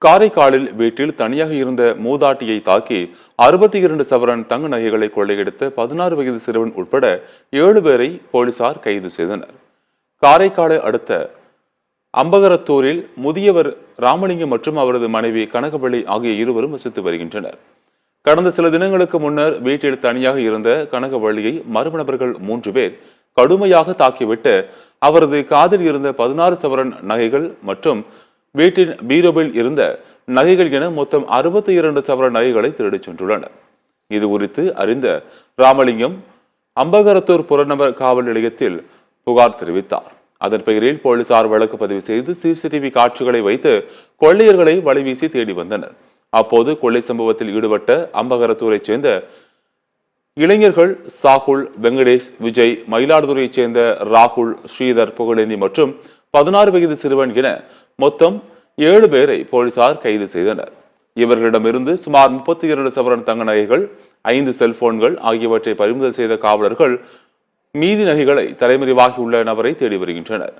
காரைக்காலில் வீட்டில் தனியாக இருந்த மூதாட்டியை தாக்கி 62 சவரன் தங்க நகைகளை கொள்ளையடித்த 16 வயது சிறுவன் உட்பட 7 பேரை போலீசார் கைது செய்தனர். காரைக்காலை அடுத்த அம்பகரத்தூரில் முதியவர் ராமலிங்கம் மற்றும் அவரது மனைவி கனகவள்ளி ஆகிய இருவரும் வசித்து வருகின்றனர். கடந்த சில தினங்களுக்கு முன்னர் வீட்டில் தனியாக இருந்த கனகவள்ளியை மர்ம நபர்கள் 3 பேர் கடுமையாக தாக்கிவிட்டு அவரது காதில் இருந்த 16 சவரன் நகைகள் மற்றும் வீட்டின் பீரோவில் இருந்த நகைகள் என மொத்தம் 62 சவரன் நகைகளை திருடிச் சென்றுள்ளனர். இது குறித்து அறிந்த ராமலிங்கம் அம்பகரத்தூர் புறநகர் காவல் நிலையத்தில் புகார் தெரிவித்தார். அதன் பெயரில் போலீசார் வழக்கு பதிவு செய்து சிசிடிவி காட்சிகளை வைத்து கொள்ளையர்களை வலைவீசி தேடி வந்தனர். அப்போது கொள்ளை சம்பவத்தில் ஈடுபட்ட அம்பகரத்தூரைச் சேர்ந்த இளைஞர்கள் சாகுல், வெங்கடேஷ், விஜய், மயிலாடுதுறையைச் சேர்ந்த ராகுல், ஸ்ரீதர், புகழேந்தி மற்றும் 16 வயது சிறுவன் என மொத்தம் 7 பேரை போலீசார் கைது செய்தனர். இவர்களிடமிருந்து சுமார் 32 சவரன் தங்க நகைகள், 5 செல்போன்கள் ஆகியவற்றை பறிமுதல் செய்த காவலர்கள் மீதி நகைகளை தலைமறைவாகியுள்ள நபரை தேடி வருகின்றனர்.